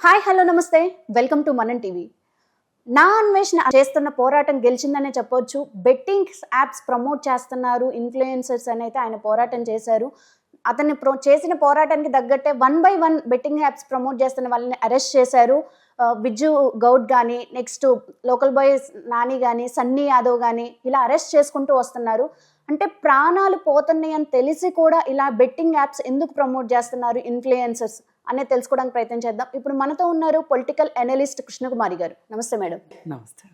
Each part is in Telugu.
హాయ్ హలో నమస్తే వెల్కమ్ టు మనం టీవీ. నా అన్వేషణ చేస్తున్న పోరాటం గెలిచిందనే చెప్పొచ్చు. బెట్టింగ్ యాప్స్ ప్రమోట్ చేస్తున్నారు ఇన్ఫ్లుయెన్సర్స్ అని అయితే ఆయన పోరాటం చేశారు. అతన్ని చేసిన పోరాటానికి తగ్గట్టే 1 by 1 బెట్టింగ్ యాప్స్ ప్రమోట్ చేస్తున్న వాళ్ళని అరెస్ట్ చేశారు. విజ్జు గౌడ్ కానీ, నెక్స్ట్ లోకల్ బాయ్స్ నాని కానీ, సన్నీ యాదవ్ కానీ ఇలా అరెస్ట్ చేసుకుంటూ వస్తున్నారు. అంటే ప్రాణాలు పోతున్నాయి అని తెలిసి కూడా ఇలా బెట్టింగ్ యాప్స్ ఎందుకు ప్రమోట్ చేస్తున్నారు ఇన్ఫ్లుయెన్సర్స్ అనేది తెలుసుకోవడానికి ప్రయత్నం చేద్దాం. ఇప్పుడు మనతో ఉన్నారు పొలిటికల్ అనలిస్ట్ కృష్ణకుమారి గారు. నమస్తే మేడం. నమస్తే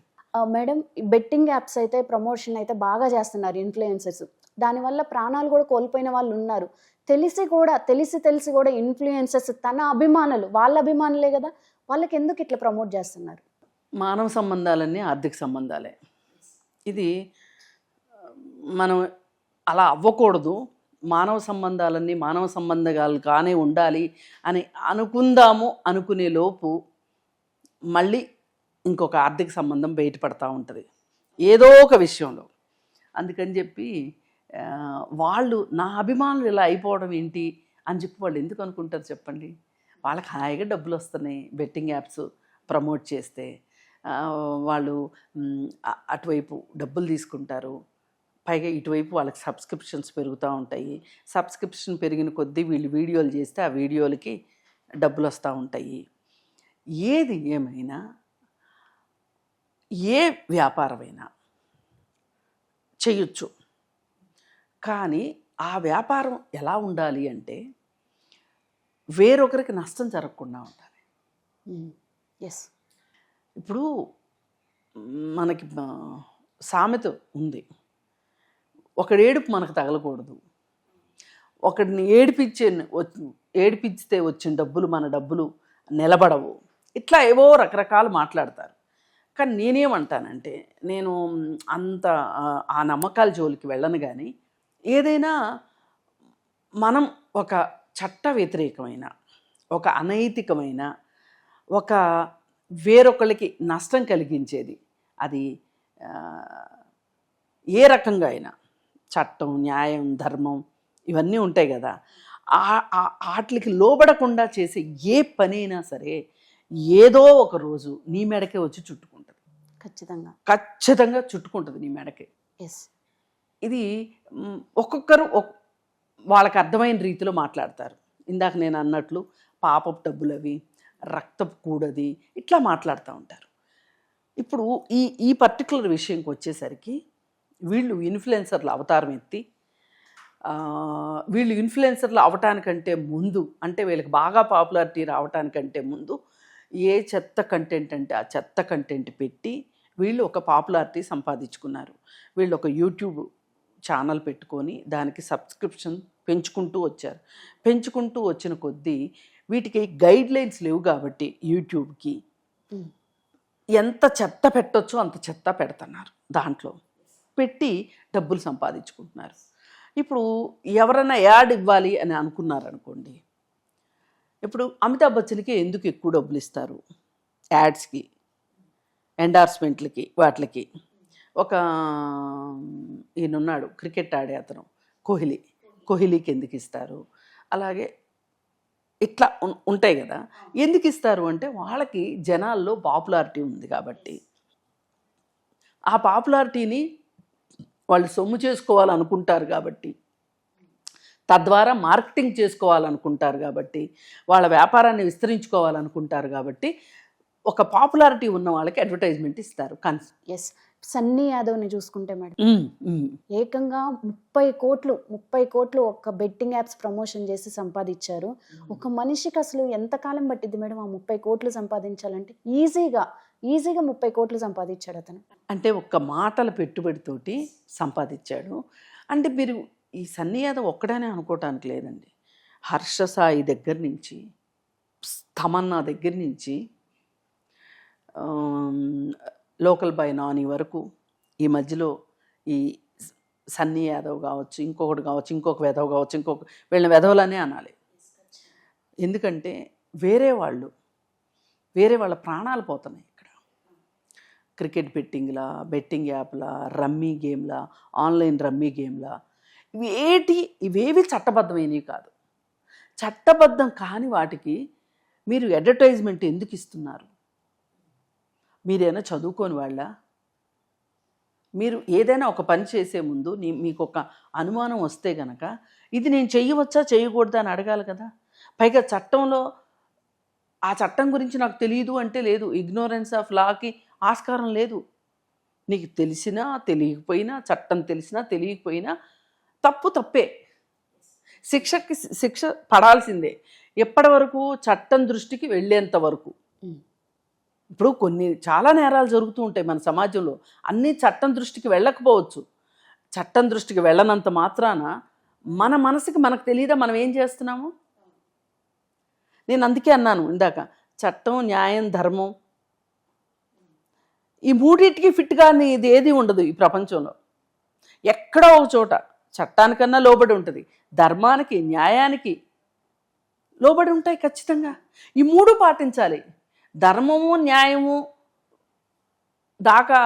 మేడం, బెట్టింగ్ యాప్స్ అయితే ప్రమోషన్ అయితే బాగా చేస్తున్నారు ఇన్ఫ్లుయెన్సర్స్. దానివల్ల ప్రాణాలు కూడా కోల్పోయిన వాళ్ళు ఉన్నారు. తెలిసి కూడా ఇన్ఫ్లుయెన్సర్స్ తన అభిమానులు, వాళ్ళ అభిమానులే కదా, వాళ్ళకి ఎందుకు ఇట్లా ప్రమోట్ చేస్తున్నారు? మానవ సంబంధాలన్నీ ఆర్థిక సంబంధాలే. ఇది మనం అలా అవ్వకూడదు. మానవ సంబంధాలన్నీ మానవ సంబంధాలు కానే ఉండాలి అని అనుకునే లోపు మళ్ళీ ఇంకొక ఆర్థిక సంబంధం బయటపడతా ఉంటుంది ఏదో ఒక విషయంలో. అందుకని చెప్పి వాళ్ళు నా అభిమానులు ఇలా అయిపోవడం ఏంటి అని చెప్పి వాళ్ళు ఎందుకు అనుకుంటారు చెప్పండి? వాళ్ళకి హాయిగా డబ్బులు వస్తున్నాయి బెట్టింగ్ యాప్స్ ప్రమోట్ చేస్తే. వాళ్ళు అటువైపు డబ్బులు తీసుకుంటారు, పైగా ఇటువైపు వాళ్ళకి సబ్స్క్రిప్షన్స్ పెరుగుతూ ఉంటాయి. సబ్స్క్రిప్షన్ పెరిగిన కొద్దీ వీళ్ళు వీడియోలు చేస్తే ఆ వీడియోలకి డబ్బులు వస్తూ ఉంటాయి. ఏది ఏమైనా ఏ వ్యాపారమైనా చేయొచ్చు, కానీ ఆ వ్యాపారం ఎలా ఉండాలి అంటే వేరొకరికి నష్టం జరగకుండా ఉండాలి. ఎస్, ఇప్పుడు మనకి సామెత ఉంది, ఒకడి ఏడుపు మనకు తగలకూడదు, ఒకడిని ఏడిపిస్తే వచ్చిన డబ్బులు మన డబ్బులు నిలబడవు, ఇట్లా ఏవో రకరకాలు మాట్లాడతారు. కానీ నేనేమంటానంటే, నేను అంత ఆ నమ్మకాల జోలికి వెళ్ళను. కానీ ఏదైనా మనం ఒక చట్ట వ్యతిరేకమైన, ఒక అనైతికమైన, ఒక వేరొకళ్ళకి నష్టం కలిగించేది, అది ఏ రకంగా అయినా, చట్టం, న్యాయం, ధర్మం ఇవన్నీ ఉంటాయి కదా, వాటికి లోబడకుండా చేసే ఏ పనైనా సరే ఏదో ఒక రోజు నీ మెడకే వచ్చి చుట్టుకుంటుంది. ఖచ్చితంగా చుట్టుకుంటుంది నీ మెడకే. ఎస్, ఇది ఒక్కొక్కరు వాళ్ళకి అర్థమైన రీతిలో మాట్లాడతారు. ఇందాక నేను అన్నట్లు పాపపు డబ్బులు అవి, రక్తపు కూడది, ఇట్లా మాట్లాడుతూ ఉంటారు. ఇప్పుడు ఈ పర్టికులర్ విషయంకి వచ్చేసరికి వీళ్ళు ఇన్ఫ్లుయెన్సర్లు అవతారం ఎత్తి, వీళ్ళు ఇన్ఫ్లుయెన్సర్లు అవటానికంటే ముందు, అంటే వీళ్ళకి బాగా పాపులారిటీ రావటానికంటే ముందు ఏ చెత్త కంటెంట్ అంటే ఆ చెత్త కంటెంట్ పెట్టి వీళ్ళు ఒక పాపులారిటీ సంపాదించుకున్నారు. వీళ్ళు ఒక యూట్యూబ్ ఛానల్ పెట్టుకొని దానికి సబ్స్క్రిప్షన్ పెంచుకుంటూ వచ్చిన కొద్దీ వీటికి గైడ్ లైన్స్ లేవు కాబట్టి యూట్యూబ్కి ఎంత చెత్త పెట్టొచ్చో అంత చెత్త పెడుతున్నారు, దాంట్లో పెట్టి డబ్బులు సంపాదించుకుంటున్నారు. ఇప్పుడు ఎవరైనా యాడ్ ఇవ్వాలి అని అనుకున్నారనుకోండి, ఇప్పుడు అమితాబ్ బచ్చన్కి ఎందుకు ఎక్కువ డబ్బులు ఇస్తారు? యాడ్స్కి, ఎండార్స్మెంట్లకి, వాటికి. ఒక ఈయనున్నాడు క్రికెట్ ఆడే అతను, కోహ్లీకి ఎందుకు ఇస్తారు? అలాగే ఇట్లా ఉంటాయి కదా. ఎందుకు ఇస్తారు అంటే వాళ్ళకి జనాల్లో పాపులారిటీ ఉంది కాబట్టి, ఆ పాపులారిటీని వాళ్ళు సొమ్ము చేసుకోవాలనుకుంటారు కాబట్టి, తద్వారా మార్కెటింగ్ చేసుకోవాలనుకుంటారు కాబట్టి, వాళ్ళ వ్యాపారాన్ని విస్తరించుకోవాలనుకుంటారు కాబట్టి ఒక పాపులారిటీ ఉన్న వాళ్ళకి అడ్వర్టైజ్మెంట్ ఇస్తారు. ఎస్, సన్నీ యాదవ్ని చూసుకుంటే మేడం, ఏకంగా 30 కోట్లు ఒక బెట్టింగ్ యాప్స్ ప్రమోషన్ చేసి సంపాదించారు. ఒక మనిషికి అసలు ఎంతకాలం పట్టింది మేడం ఆ 30 కోట్లు సంపాదించాలంటే? ఈజీగా 30 కోట్లు సంపాదించాడు అతను. అంటే ఒక్క మాటల పెట్టుబడితోటి సంపాదించాడు. అంటే మీరు ఈ సన్నీ యాదవ్ ఒక్కడనే అనుకోవటానికి లేదండి. హర్ష సాయి దగ్గర నుంచి, తమన్నా దగ్గర నుంచి, లోకల్ బాయ్ నాని వరకు, ఈ మధ్యలో ఈ సన్నీ యాదవ్ కావచ్చు, ఇంకొకటి కావచ్చు, ఇంకొక వెధవ కావచ్చు, వీళ్ళని వెధవలనే అనాలి. ఎందుకంటే వేరే వాళ్ళ ప్రాణాలు పోతున్నాయి ఇక్కడ. క్రికెట్ బెట్టింగ్ యాప్లా, రమ్మీ గేమ్లా, ఆన్లైన్ రమ్మీ గేమ్లా, ఇవేవి చట్టబద్ధమైనవి కాదు. చట్టబద్ధం కాని వాటికి మీరు అడ్వర్టైజ్మెంట్ ఎందుకు ఇస్తున్నారు? మీరైనా చదువుకోని వాళ్ళ? మీరు ఏదైనా ఒక పని చేసే ముందు మీకు ఒక అనుమానం వస్తే గనక ఇది నేను చెయ్యవచ్చా చేయకూడదా అని అడగాలి కదా. పైగా చట్టంలో ఆ చట్టం గురించి నాకు తెలియదు అంటే లేదు. ఇగ్నోరెన్స్ ఆఫ్ లాకి ఆస్కారం లేదు. నీకు తెలిసినా తెలియకపోయినా, చట్టం తెలిసినా తెలియకపోయినా తప్పు తప్పే, శిక్ష పడాల్సిందే. ఎప్పటి వరకు? చట్టం దృష్టికి వెళ్ళేంత వరకు. ఇప్పుడు చాలా నేరాలు జరుగుతూ ఉంటాయి మన సమాజంలో. అన్నీ చట్టం దృష్టికి వెళ్ళకపోవచ్చు. చట్టం దృష్టికి వెళ్ళనంత మాత్రాన మన మనసుకి మనకు తెలియదా మనం ఏం చేస్తున్నాము? నేను అందుకే అన్నాను ఇందాక, చట్టం, న్యాయం, ధర్మం ఈ మూడింటికి ఫిట్గా ఇది ఏది ఉండదు ఈ ప్రపంచంలో. ఎక్కడో ఒక చోట చట్టానికన్నా లోబడి ఉంటుంది, ధర్మానికి, న్యాయానికి లోబడి ఉంటాయి ఖచ్చితంగా. ఈ మూడు పాటించాలి. ధర్మము, న్యాయము దాకా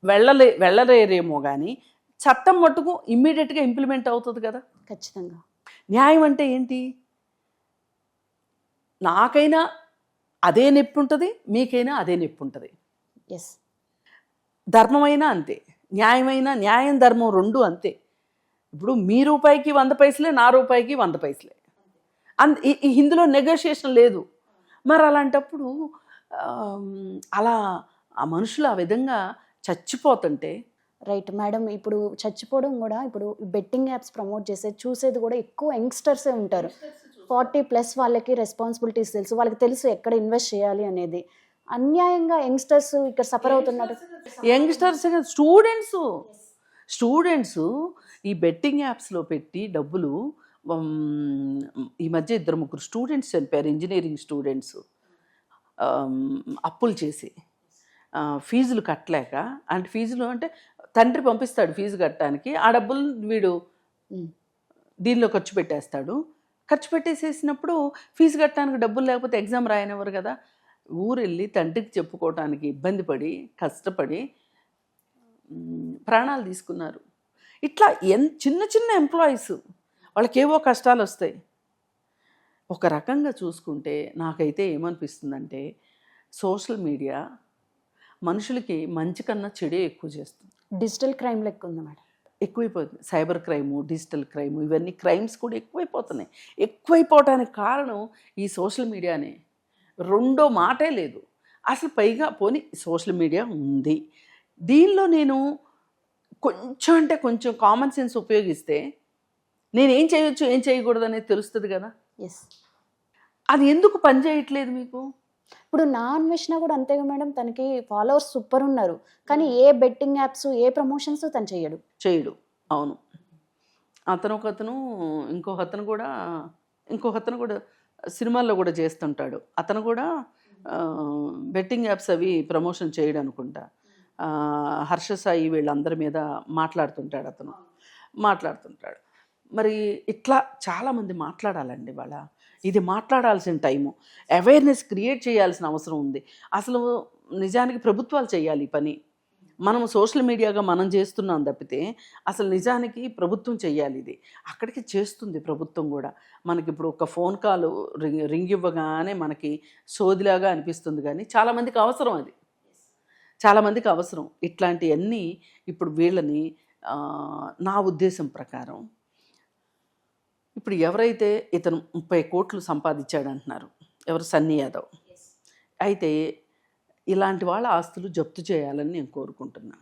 వెళ్ళలేరేమో కానీ చట్టం మట్టుకు ఇమ్మీడియట్గా ఇంప్లిమెంట్ అవుతుంది కదా ఖచ్చితంగా. న్యాయం అంటే ఏంటి? నాకైనా అదే నొప్పి ఉంటుంది, మీకైనా అదే నొప్పి ఉంటుంది. ఎస్. ధర్మమైనా అంతే, న్యాయం ధర్మం రెండు అంతే. ఇప్పుడు మీ రూపాయికి 100 పైసలే, నా రూపాయికి 100 పైసలే. ఇందులో నెగోషియేషన్ లేదు. మరి అలాంటప్పుడు అలా ఆ మనుషులు ఆ విధంగా చచ్చిపోతుంటే. Right madam. ఇప్పుడు చచ్చిపోవడం కూడా, ఇప్పుడు బెట్టింగ్ యాప్స్ ప్రమోట్ చూసేది కూడా ఎక్కువ యంగ్స్టర్సే ఉంటారు. 40+ వాళ్ళకి రెస్పాన్సిబిలిటీస్ తెలుసు, వాళ్ళకి తెలుసు ఎక్కడ ఇన్వెస్ట్ చేయాలి అనేది. అన్యాయంగా యంగ్స్టర్స్ ఇక్కడ సఫర్ అవుతున్నారు. యంగ్స్టర్స్, స్టూడెంట్స్ ఈ బెట్టింగ్ యాప్స్లో పెట్టి డబ్బులు. ఈ మధ్య 2-3 స్టూడెంట్స్ చనిపోయారు, ఇంజనీరింగ్ స్టూడెంట్స్. అప్పులు చేసి ఫీజులు కట్టలేక. అంటే ఫీజులు అంటే తండ్రి పంపిస్తాడు ఫీజు కట్టడానికి, ఆ డబ్బులు వీడు దీనిలో ఖర్చు పెట్టేస్తాడు. ఖర్చు పెట్టేసేసినప్పుడు ఫీజు కట్టడానికి డబ్బులు లేకపోతే ఎగ్జామ్ రాయనివ్వరు కదా. ఊరెళ్ళి తండ్రికి చెప్పుకోవటానికి ఇబ్బంది పడి, కష్టపడి ప్రాణాలు తీసుకున్నారు. ఇట్లా చిన్న చిన్న ఎంప్లాయీస్, వాళ్ళకేవో కష్టాలు వస్తాయి. ఒక రకంగా చూసుకుంటే నాకైతే ఏమనిపిస్తుందంటే, సోషల్ మీడియా మనుషులకి మంచి కన్నా చెడే ఎక్కువ చేస్తుంది. డిజిటల్ క్రైమ్ లెక్క ఉంది మేడం. ఎక్కువైపోతుంది. సైబర్ క్రైము, డిజిటల్ క్రైము, ఇవన్నీ క్రైమ్స్ కూడా ఎక్కువైపోతున్నాయి. ఎక్కువైపోవటానికి కారణం ఈ సోషల్ మీడియానే. రెండో మాటే లేదు అసలు. పైగా పోనీ సోషల్ మీడియా ఉంది, దీనిలో నేను కొంచెం కామన్ సెన్స్ ఉపయోగిస్తే నేను ఏం చేయొచ్చు, ఏం చేయకూడదు అనేది తెలుస్తుంది కదా. ఎస్. అది ఎందుకు పని చేయట్లేదు మీకు? ఇప్పుడు నా అన్వేషణ కూడా అంతేగా మేడం. తనకి ఫాలోవర్స్ సూపర్ ఉన్నారు, కానీ ఏ బెట్టింగ్ యాప్స్, ఏ ప్రమోషన్స్ తను చేయడు. అవును. ఇంకొకతను కూడా సినిమాల్లో కూడా చేస్తుంటాడు. అతను కూడా బెట్టింగ్ యాప్స్ అవి ప్రమోషన్ చేయడం అనుకుంటా. హర్ష సాయి వీళ్ళందరి మీద మాట్లాడుతుంటాడు. మరి ఇట్లా చాలామంది మాట్లాడాలండి. వాళ్ళ ఇది మాట్లాడాల్సిన టైము, అవేర్నెస్ క్రియేట్ చేయాల్సిన అవసరం ఉంది. అసలు నిజానికి ప్రభుత్వాలు చేయాలి ఈ పని. మనం సోషల్ మీడియాగా మనం చేస్తున్నాం తప్పితే అసలు నిజానికి ప్రభుత్వం చేయాలి ఇది. అక్కడికి చేస్తుంది ప్రభుత్వం కూడా. మనకి ఇప్పుడు ఒక ఫోన్ కాల్ రింగ్ ఇవ్వగానే మనకి సోదిలాగా అనిపిస్తుంది, కానీ చాలామందికి అవసరం అది. చాలామందికి అవసరం ఇట్లాంటివన్నీ. ఇప్పుడు వీళ్ళని నా ఉద్దేశం ప్రకారం, ఇప్పుడు ఎవరైతే ఇతను 30 కోట్లు సంపాదించాడు అంటున్నారు, ఎవరు? సన్నీ యాదవ్. అయితే ఇలాంటి వాళ్ళ ఆస్తులు జప్తు చేయాలని నేను కోరుకుంటున్నా.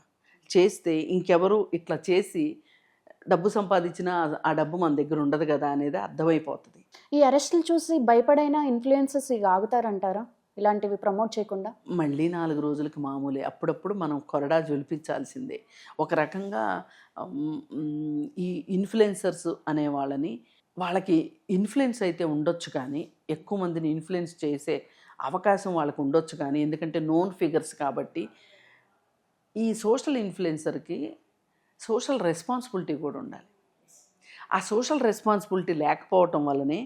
చేస్తే ఇంకెవరు ఇట్లా చేసి డబ్బు సంపాదించినా ఆ డబ్బు మన దగ్గర ఉండదు కదా అనేది అర్థమైపోతుంది. ఈ అరెస్టులు చూసి భయపడైనా ఇన్ఫ్లుయెన్సర్స్ ఇక ఆగుతారంటారా ఇలాంటివి ప్రమోట్ చేయకుండా? మళ్ళీ 4 రోజులకి మామూలే. అప్పుడప్పుడు మనం కొరడా జొలిపించాల్సిందే. ఒక రకంగా ఈ ఇన్ఫ్లుయెన్సర్స్ అనే వాళ్ళకి ఇన్ఫ్లుయెన్స్ అయితే ఉండొచ్చు, కానీ ఎక్కువ మందిని ఇన్ఫ్లుయెన్స్ చేసే అవకాశం వాళ్ళకు ఉండొచ్చు, కానీ ఎందుకంటే నోన్ ఫిగర్స్ కాబట్టి. ఈ సోషల్ ఇన్ఫ్లుయెన్సర్కి సోషల్ రెస్పాన్సిబిలిటీ కూడా ఉండాలి. ఆ సోషల్ రెస్పాన్సిబిలిటీ లేకపోవటం వల్లనే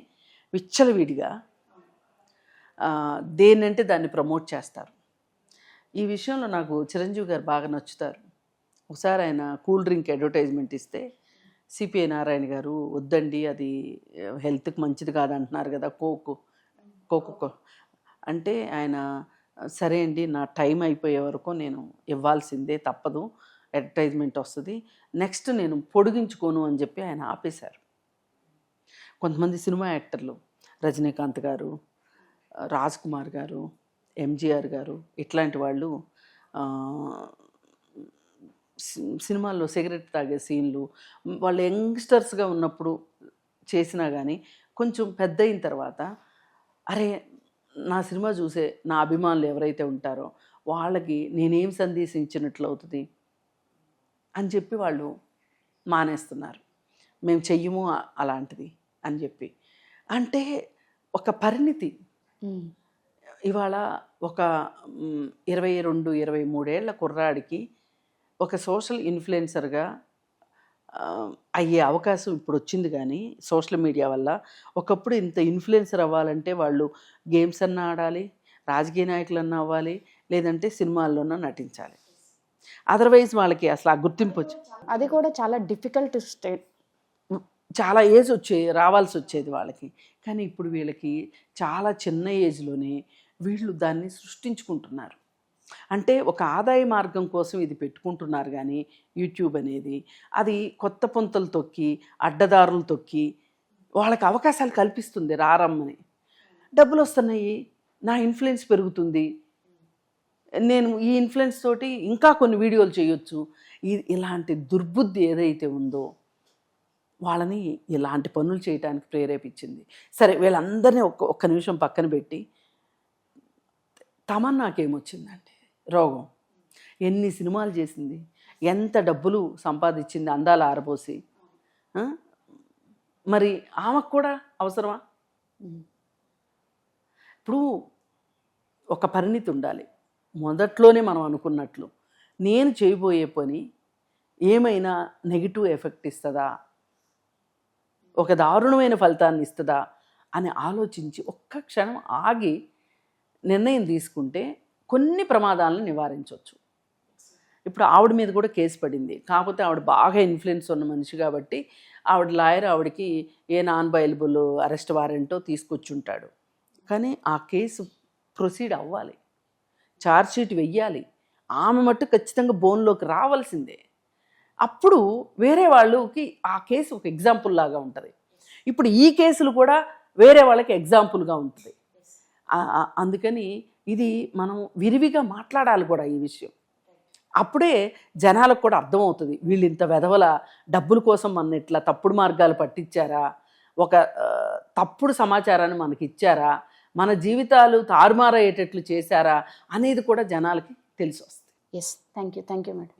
విచ్చలవిడిగా దేన్నంటే దాన్ని ప్రమోట్ చేస్తారు. ఈ విషయంలో నాకు చిరంజీవి గారు బాగా నచ్చుతారు. ఒకసారి ఆయన కూల్ డ్రింక్ అడ్వర్టైజ్మెంట్ ఇస్తే సిపిఐ నారాయణ గారు, వద్దండి అది హెల్త్కి మంచిది కాదంటున్నారు కదా, ఒక్కొక్క అంటే ఆయన సరే అండి నా టైం అయిపోయే వరకు నేను ఇవ్వాల్సిందే తప్పదు, అడ్వర్టైజ్మెంట్ వస్తుంది, నెక్స్ట్ నేను పొడిగించుకోను అని చెప్పి ఆయన ఆపేశారు. కొంతమంది సినిమా యాక్టర్లు రజనీకాంత్ గారు, రాజ్ కుమార్ గారు, ఎంజీఆర్ గారు ఇట్లాంటి వాళ్ళు సినిమాల్లో సిగరెట్ తాగే సీన్లు వాళ్ళు యంగ్స్టర్స్గా ఉన్నప్పుడు చేసినా కానీ కొంచెం పెద్ద అయిన తర్వాత అరే నా సినిమా చూసే నా అభిమానులు ఎవరైతే ఉంటారో వాళ్ళకి నేనేం సందేశం ఇచ్చినట్లు అవుతుంది అని చెప్పి వాళ్ళు మానేస్తున్నారు. మేము చెయ్యము అలాంటిది అని చెప్పి. అంటే ఒక పరిణితి. ఇవాళ ఒక 22-23 ఏళ్ల కుర్రాడికి ఒక సోషల్ ఇన్ఫ్లుయెన్సర్గా అయ్యే అవకాశం ఇప్పుడు వచ్చింది. కానీ సోషల్ మీడియా వల్ల ఒకప్పుడు ఇంత ఇన్ఫ్లుయెన్సర్ అవ్వాలంటే వాళ్ళు గేమ్స్ అన్నా ఆడాలి, రాజకీయ నాయకులన్నా అవ్వాలి, లేదంటే సినిమాల్లోనూ నటించాలి. అదర్వైజ్ వాళ్ళకి అసలు ఆ గుర్తింపు వచ్చి అది కూడా చాలా డిఫికల్ట్ స్టేట్, చాలా ఏజ్ రావాల్సి వచ్చేది వాళ్ళకి. కానీ ఇప్పుడు వీళ్ళకి చాలా చిన్న ఏజ్లోనే వీళ్ళు దాన్ని సృష్టించుకుంటున్నారు. అంటే ఒక ఆదాయ మార్గం కోసం ఇది పెట్టుకుంటున్నారు. కానీ యూట్యూబ్ అనేది అది కొత్త పుంతలు తొక్కి అడ్డదారులు తొక్కి వాళ్ళకి అవకాశాలు కల్పిస్తుంది. రారమ్మని డబ్బులు వస్తున్నాయి, నా ఇన్ఫ్లుయెన్స్ పెరుగుతుంది, నేను ఈ ఇన్ఫ్లుయెన్స్ తోటి ఇంకా కొన్ని వీడియోలు చేయొచ్చు, ఇలాంటి దుర్బుద్ధి ఏదైతే ఉందో వాళ్ళని ఇలాంటి పనులు చేయడానికి ప్రేరేపించింది. సరే వీళ్ళందరినీ ఒక్క నిమిషం పక్కన పెట్టి తమన్నాకేమొచ్చిందండి రోగం, ఎన్ని సినిమాలు చేసింది, ఎంత డబ్బులు సంపాదించింది అందాలు ఆరబోసి, మరి ఆమెకు కూడా అవసరమా? ఇప్పుడు ఒక పరిణితి ఉండాలి. మొదట్లోనే మనం అనుకున్నట్లు నేను చేయబోయే పని ఏమైనా నెగిటివ్ ఎఫెక్ట్ ఇస్తుందా, ఒక దారుణమైన ఫలితాన్ని ఇస్తుందా అని ఆలోచించి ఒక్క క్షణం ఆగి నిర్ణయం తీసుకుంటే కొన్ని ప్రమాదాలను నివారించవచ్చు. ఇప్పుడు ఆవిడ మీద కూడా కేసు పడింది. కాకపోతే ఆవిడ బాగా ఇన్ఫ్లుయెన్స్ ఉన్న మనిషి కాబట్టి ఆవిడ లాయర్ ఆవిడకి నాన్ బైలబుల్ అరెస్ట్ వారెంటో తీసుకొచ్చుంటాడు. కానీ ఆ కేసు ప్రొసీడ్ అవ్వాలి, ఛార్జ్షీట్ వెయ్యాలి, ఆమె మట్టు ఖచ్చితంగా బోన్లోకి రావాల్సిందే. అప్పుడు వేరే వాళ్ళకి ఆ కేసు ఒక ఎగ్జాంపుల్ లాగా ఉంటుంది. ఇప్పుడు ఈ కేసులు కూడా వేరే వాళ్ళకి ఎగ్జాంపుల్గా ఉంటుంది. అందుకని ఇది మనం విరివిగా మాట్లాడాలి కూడా ఈ విషయం. అప్పుడే జనాలకు కూడా అర్థమవుతుంది, వీళ్ళు ఇంత వెధవల డబ్బుల కోసం మన ఇట్లా తప్పుడు మార్గాలు పట్టించారా, ఒక తప్పుడు సమాచారాన్ని మనకి ఇచ్చారా, మన జీవితాలు తారుమారయ్యేటట్లు చేశారా అనేది కూడా జనాలకి తెలిసి వస్తుంది. Yes, thank you madam.